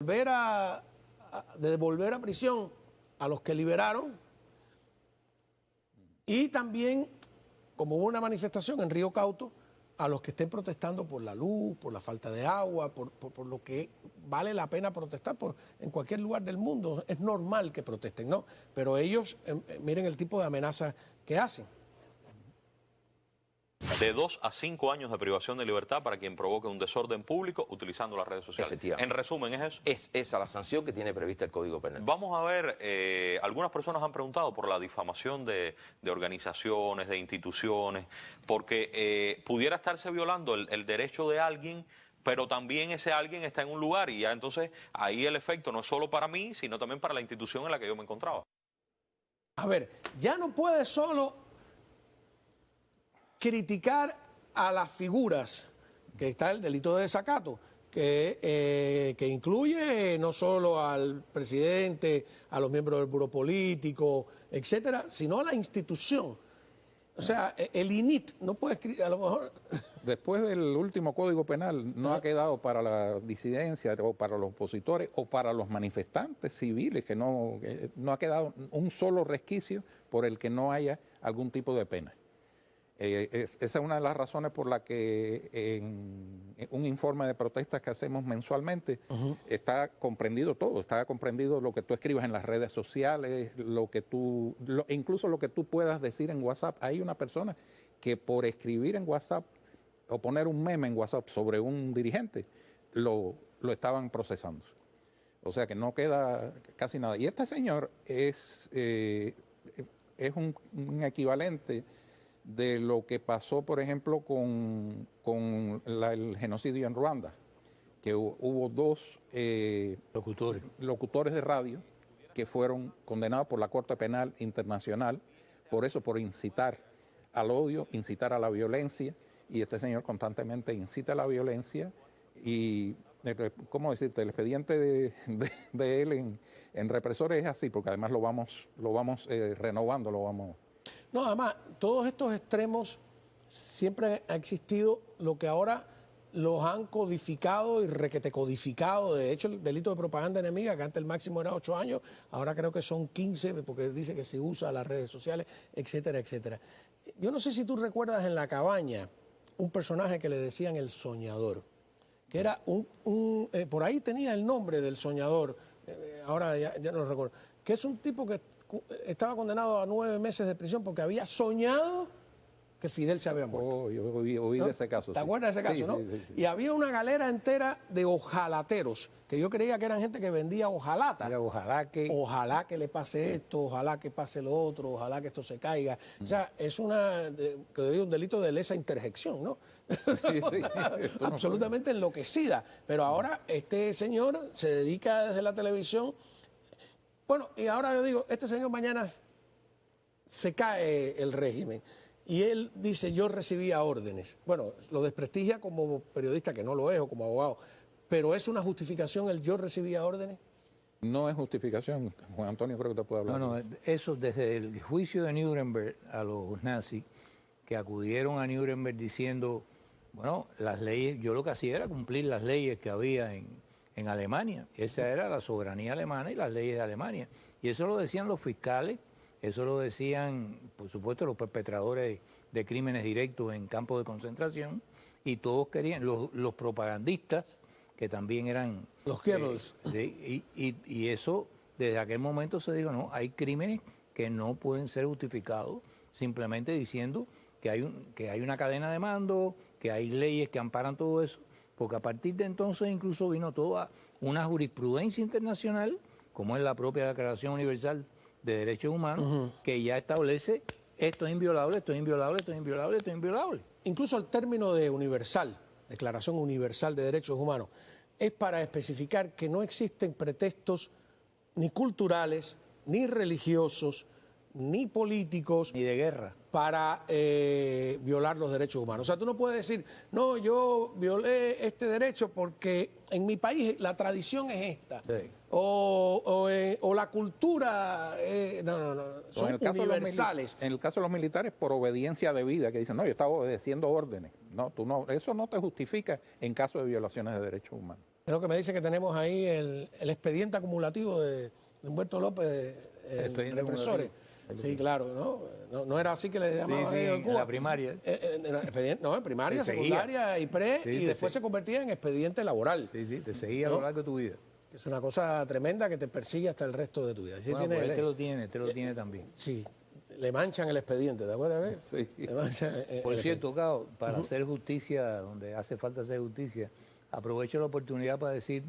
de devolver a prisión a los que liberaron, y también, como hubo una manifestación en Río Cauto, a los que estén protestando por la luz, por la falta de agua, por lo que vale la pena protestar en cualquier lugar del mundo. Es normal que protesten, ¿no? Pero ellos, miren el tipo de amenazas que hacen. De 2 a 5 años de privación de libertad para quien provoque un desorden público utilizando las redes sociales. En resumen, ¿es eso? Es esa la sanción que tiene prevista el Código Penal. Vamos a ver, algunas personas han preguntado por la difamación de organizaciones, de instituciones, porque pudiera estarse violando el derecho de alguien, pero también ese alguien está en un lugar y ya entonces ahí el efecto no es solo para mí, sino también para la institución en la que yo me encontraba. A ver, ya no puede solo criticar a las figuras, que está el delito de desacato, que incluye no solo al presidente, a los miembros del buró político, etcétera, sino a la institución. O sea, el INIT no puede escribir, a lo mejor... Después del último Código Penal no ha quedado para la disidencia o para los opositores o para los manifestantes civiles, que no ha quedado un solo resquicio por el que no haya algún tipo de pena. Esa es una de las razones por la que en un informe de protestas que hacemos mensualmente está comprendido todo, está comprendido lo que tú escribas en las redes sociales, incluso lo que tú puedas decir en WhatsApp. Hay una persona que por escribir en WhatsApp o poner un meme en WhatsApp sobre un dirigente, lo estaban procesando. O sea que no queda casi nada. Y este señor es un equivalente de lo que pasó, por ejemplo, con el genocidio en Ruanda, que hubo 2 locutores de radio que fueron condenados por la Corte Penal Internacional, por incitar al odio, incitar a la violencia, y este señor constantemente incita a la violencia y, ¿cómo decirte?, el expediente de él en represores es así, porque además lo vamos renovando, lo vamos... No, además, todos estos extremos siempre ha existido, lo que ahora los han codificado y requetecodificado. De hecho, el delito de propaganda enemiga, que antes el máximo era 8 años, ahora creo que son 15, porque dice que se usa las redes sociales, etcétera, etcétera. Yo no sé si tú recuerdas en La Cabaña un personaje que le decían el soñador, que era por ahí tenía el nombre del soñador, ahora ya no lo recuerdo, que es un tipo que estaba condenado a 9 meses de prisión porque había soñado que Fidel se había muerto. Oh, yo oí de ese caso. ¿Te acuerdas de ese caso, no? Sí. Y había una galera entera de ojalateros, que yo creía que eran gente que vendía hojalata. Ojalá que le pase esto, ojalá que pase lo otro, ojalá que esto se caiga. O sea, es un delito de lesa interjección, ¿no? Sí. Absolutamente enloquecida. Pero ahora este señor se dedica desde la televisión. Bueno, y ahora yo digo, este señor mañana se cae el régimen y él dice, yo recibía órdenes. Bueno, lo desprestigia como periodista, que no lo es, o como abogado, pero ¿es una justificación el yo recibía órdenes? No es justificación. Juan Antonio creo que te puede hablar. No, eso desde el juicio de Nuremberg a los nazis, que acudieron a Nuremberg diciendo, bueno, las leyes, yo lo que hacía era cumplir las leyes que había en Alemania. Esa era la soberanía alemana y las leyes de Alemania. Y eso lo decían los fiscales, eso lo decían, por supuesto, los perpetradores de crímenes directos en campos de concentración, y todos querían, los propagandistas, que también eran... Los Goebbels. Y eso, desde aquel momento se dijo, no, hay crímenes que no pueden ser justificados simplemente diciendo que hay una cadena de mando, que hay leyes que amparan todo eso, porque a partir de entonces incluso vino toda una jurisprudencia internacional, como es la propia Declaración Universal de Derechos Humanos, que ya establece esto es inviolable, esto es inviolable, esto es inviolable, esto es inviolable. Incluso el término de universal, Declaración Universal de Derechos Humanos, es para especificar que no existen pretextos ni culturales, ni religiosos, ni políticos, ni de guerra, para violar los derechos humanos. O sea, tú no puedes decir, no, yo violé este derecho porque en mi país la tradición es esta. Sí. O la cultura, no, son universales. En el caso de los militares, por obediencia debida, que dicen, no, yo estaba obedeciendo órdenes. No, eso no te justifica en caso de violaciones de derechos humanos. Creo que me dice que tenemos ahí el expediente acumulativo de Humberto López en expediente represores. Sí, claro, no era así que le llamaban sí, ellos en en Cuba. la primaria. En primaria, Te seguía. secundaria y pre, Sí, y te después seguía. se convertía en expediente laboral. Sí, sí, te seguía a lo largo de tu vida. Es una cosa tremenda que te persigue hasta el resto de tu vida. Sí, Bueno, tiene, pues este lo tiene también. sí, le manchan el expediente, ¿te acuerdas? Sí. Le manchan Por el cierto, Cao, para hacer justicia, donde hace falta hacer justicia, aprovecho la oportunidad para decir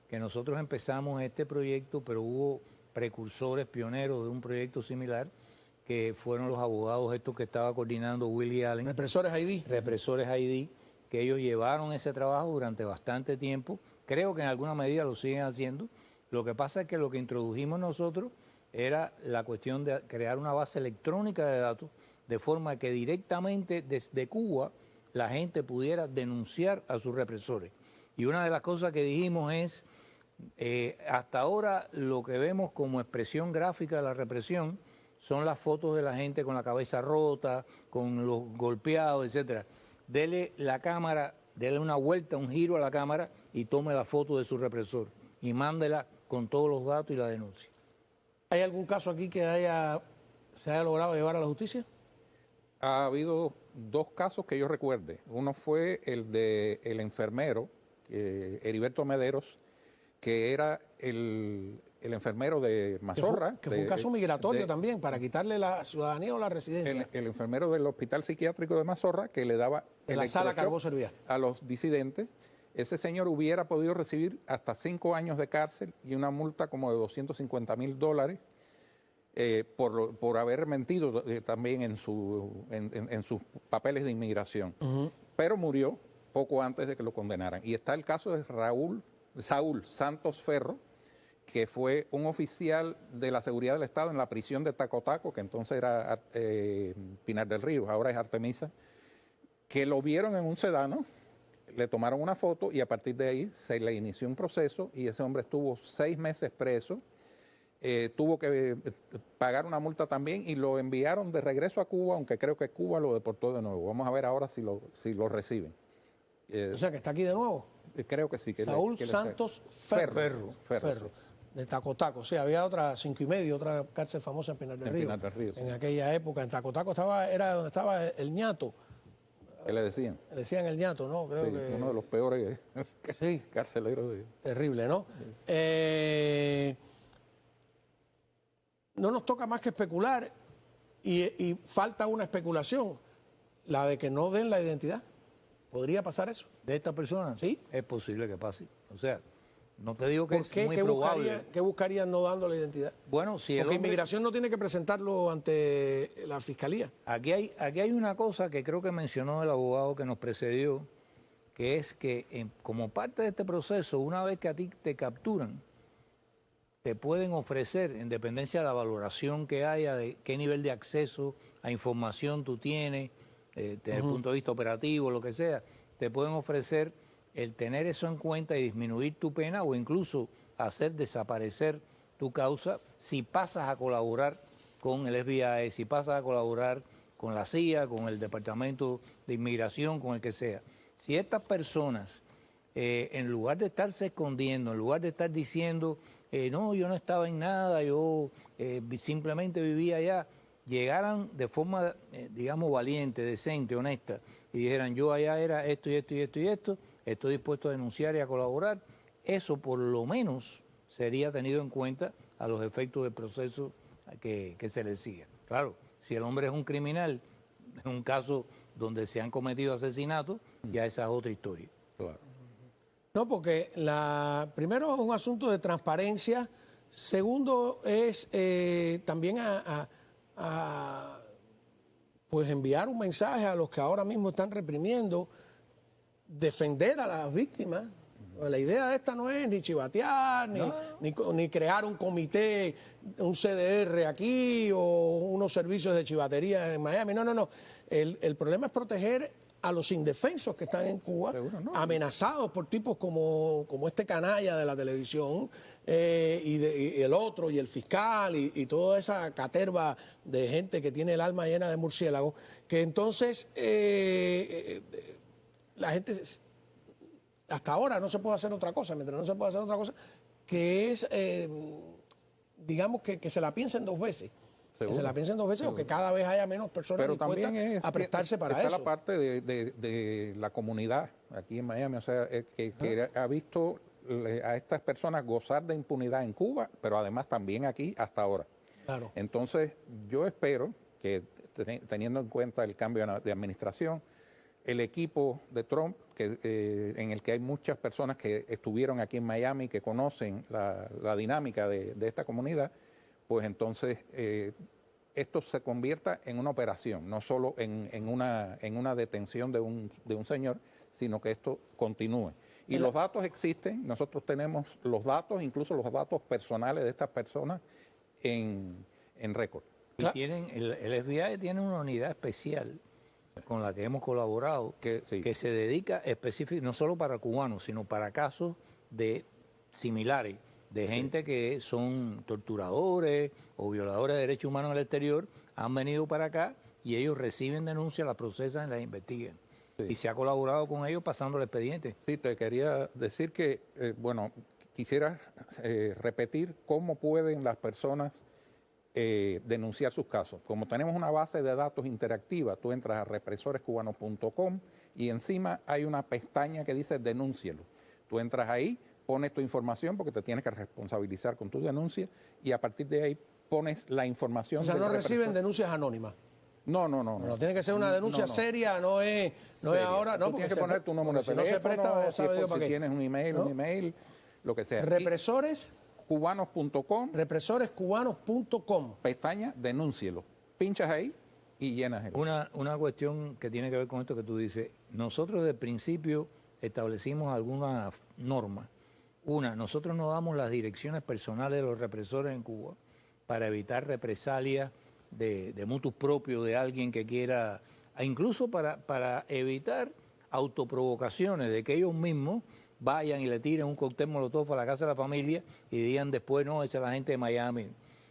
que nosotros empezamos este proyecto, pero hubo precursores, pioneros de un proyecto similar, que fueron los abogados estos que estaba coordinando Willie Allen, represores ID. represores ID, que ellos llevaron ese trabajo durante bastante tiempo. Creo que en alguna medida lo siguen haciendo. Lo que pasa es que lo que introdujimos nosotros era la cuestión de crear una base electrónica de datos, de forma que directamente desde Cuba la gente pudiera denunciar a sus represores. Y una de las cosas que dijimos es, hasta ahora lo que vemos como expresión gráfica de la represión son las fotos de la gente con la cabeza rota, con los golpeados, etcétera. Dele la cámara, dele una vuelta, un giro a la cámara y tome la foto de su represor y mándela con todos los datos y la denuncia. ¿Hay algún caso aquí que se haya logrado llevar a la justicia? Ha habido dos casos que yo recuerde. Uno fue el de el enfermero, Heriberto Mederos, que era el enfermero de Mazorra. Que fue un caso migratorio también, para quitarle la ciudadanía o la residencia. El enfermero del Hospital Psiquiátrico de Mazorra, que le daba En la sala electroshock Carbó servía. a los disidentes. Ese señor hubiera podido recibir hasta 5 años de cárcel y una multa como de $250,000 por haber mentido también en sus papeles de inmigración. Pero murió poco antes de que lo condenaran. Y está el caso de Saúl Santos Ferro, que fue un oficial de la seguridad del Estado en la prisión de Tacotaco, que entonces era Pinar del Río, ahora es Artemisa, que lo vieron en un sedano, le tomaron una foto y a partir de ahí se le inició un proceso y ese hombre estuvo 6 meses preso, tuvo que pagar una multa también y lo enviaron de regreso a Cuba, aunque creo que Cuba lo deportó de nuevo. Vamos a ver ahora si lo reciben. O sea, que está aquí de nuevo. Creo que sí. Saúl Santos Ferro. De Tacotaco. Sí, había otra 5,5, otra cárcel famosa en Pinar del Río. Pinar del Río, sí. En aquella época. En Tacotaco era donde estaba el ñato. ¿Qué le decían? Le decían el ñato, ¿no? Creo Sí, que uno de los peores sí, carceleros de... terrible, ¿no? No nos toca más que especular y falta una especulación, la de que no den la identidad. ¿Podría pasar eso? ¿De esta persona? Sí. Es posible que pase. O sea, no te digo que ¿Por qué? es muy ¿Qué probable. ¿Qué buscarían no dando la identidad? Bueno, si el Porque hombre... inmigración no tiene que presentarlo ante la fiscalía. Aquí hay una cosa que creo que mencionó el abogado que nos precedió, que es que como parte de este proceso, una vez que a ti te capturan, te pueden ofrecer, en dependencia de la valoración que haya, de qué nivel de acceso a información tú tienes, desde el punto de vista operativo, lo que sea, te pueden ofrecer el tener eso en cuenta y disminuir tu pena o incluso hacer desaparecer tu causa si pasas a colaborar con el FBI, si pasas a colaborar con la CIA, con el Departamento de Inmigración, con el que sea. Si estas personas, en lugar de estarse escondiendo, en lugar de estar diciendo, no, yo no estaba en nada, yo simplemente vivía allá, llegaran de forma, digamos, valiente, decente, honesta, y dijeran, yo allá era esto y esto y esto y esto, estoy dispuesto a denunciar y a colaborar, eso por lo menos sería tenido en cuenta a los efectos del proceso que se le siga. Claro, si el hombre es un criminal, en un caso donde se han cometido asesinatos, ya esa es otra historia. Claro. No, porque primero es un asunto de transparencia, segundo es también pues enviar un mensaje a los que ahora mismo están reprimiendo, defender a las víctimas. La idea de esta no es ni chivatear, ni crear un comité, un CDR aquí o unos servicios de chivatería en Miami. No. El problema es proteger a los indefensos que están en Cuba, amenazados por tipos como este canalla de la televisión y el otro, y el fiscal, y toda esa caterva de gente que tiene el alma llena de murciélagos, que entonces la gente hasta ahora no se puede hacer otra cosa, mientras no se puede hacer otra cosa, que es, digamos, que se la piensen dos veces. Que se la piensen dos veces o que cada vez haya menos personas Pero dispuestas también a prestarse para está eso. la parte de la comunidad aquí en Miami, o sea, que ha visto a estas personas gozar de impunidad en Cuba, pero además también aquí hasta ahora. Claro. Entonces, yo espero que teniendo en cuenta el cambio de administración, el equipo de Trump, en el que hay muchas personas que estuvieron aquí en Miami, que conocen la dinámica de esta comunidad, pues entonces esto se convierta en una operación, no solo en una detención de un señor, sino que esto continúe. Y los datos existen, nosotros tenemos los datos, incluso los datos personales de estas personas en récord. Y el FBI tiene una unidad especial con la que hemos colaborado, que se dedica específicamente, no solo para cubanos, sino para casos similares, de gente que son torturadores o violadores de derechos humanos en el exterior, han venido para acá y ellos reciben denuncias, las procesan y las investigan. Sí. Y se ha colaborado con ellos pasando el expediente. Sí, te quería decir que, quisiera repetir cómo pueden las personas denunciar sus casos. Como tenemos una base de datos interactiva, tú entras a represorescubanos.com y encima hay una pestaña que dice denúncielo. Tú entras ahí, pones tu información porque te tienes que responsabilizar con tu denuncia y a partir de ahí pones la información. O sea, no reciben denuncias anónimas. No. Tiene que ser una denuncia seria, no es ahora. No, tú tienes que poner tu número de teléfono, no se presta, si tienes un email, lo que sea. Represorescubanos.com. Represorescubanos.com. Pestaña, denúncielo. Pinchas ahí y llenas el. Una cuestión que tiene que ver con esto que tú dices. Nosotros desde el principio establecimos algunas normas. Nosotros no damos las direcciones personales de los represores en Cuba para evitar represalias de mutuo propio de alguien que quiera, incluso para evitar autoprovocaciones de que ellos mismos vayan y le tiren un cóctel molotov a la casa de la familia y digan después, no, esa es la gente de Miami.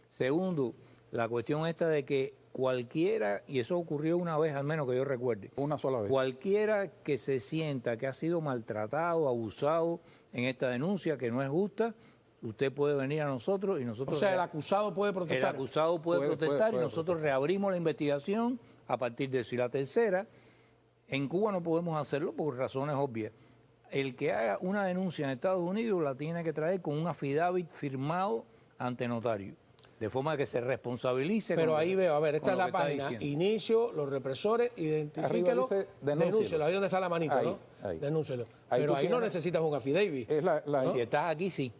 Segundo, la cuestión esta de que cualquiera, y eso ocurrió una vez al menos que yo recuerde, una sola vez, cualquiera que se sienta que ha sido maltratado, abusado en esta denuncia que no es justa, usted puede venir a nosotros y nosotros... O sea, el acusado puede protestar. El acusado puede protestar y nosotros reabrimos la investigación a partir de eso. Y la tercera, en Cuba no podemos hacerlo por razones obvias. El que haga una denuncia en Estados Unidos la tiene que traer con un affidavit firmado ante notario, de forma que se responsabilice. Pero ahí veo, a ver, esta es la página. Inicio, los represores, identifíquelo, denúncielo. Ahí donde está la manita, ahí, ¿no? Ahí. Denúncielo. Pero ahí no necesitas un affidavit. ¿no? Si estás aquí, sí.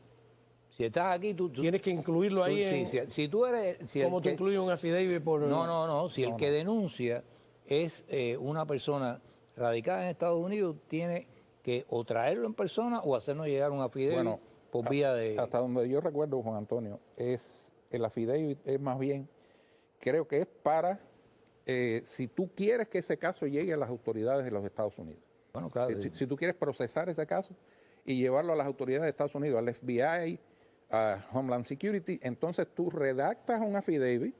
Si estás aquí, tú tienes que incluirlo ahí. Si tú eres... ¿Cómo tú incluyes un affidavit por...? No. Si el que denuncia es una persona radicada en Estados Unidos, tiene que o traerlo en persona o hacernos llegar un affidavit por vía de... Hasta donde yo recuerdo, Juan Antonio, el affidavit es más bien, creo que es para, si tú quieres que ese caso llegue a las autoridades de los Estados Unidos. Bueno, claro. Si tú quieres procesar ese caso y llevarlo a las autoridades de Estados Unidos, al FBI, a Homeland Security, entonces tú redactas un affidavit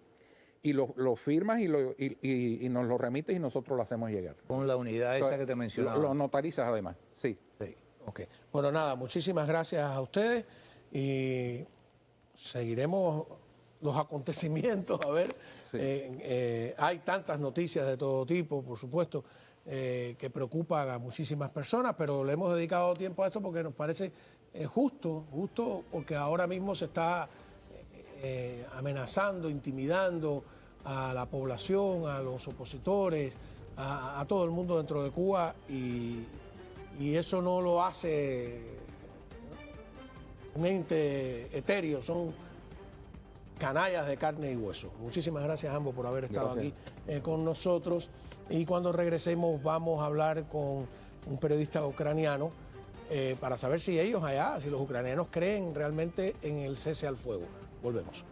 y lo firmas y nos lo remites y nosotros lo hacemos llegar. Con la unidad esa que te mencionaba. Lo notarizas además, sí. Ok. Bueno, nada, muchísimas gracias a ustedes y seguiremos los acontecimientos, a ver. Sí. Hay tantas noticias de todo tipo, por supuesto, que preocupan a muchísimas personas, pero le hemos dedicado tiempo a esto porque nos parece justo porque ahora mismo se está amenazando, intimidando a la población, a los opositores, a todo el mundo dentro de Cuba y eso no lo hace un ente etéreo, son canallas de carne y hueso. Muchísimas gracias a ambos por haber estado aquí con nosotros y cuando regresemos vamos a hablar con un periodista ucraniano para saber si ellos allá, si los ucranianos creen realmente en el cese al fuego. Volvemos.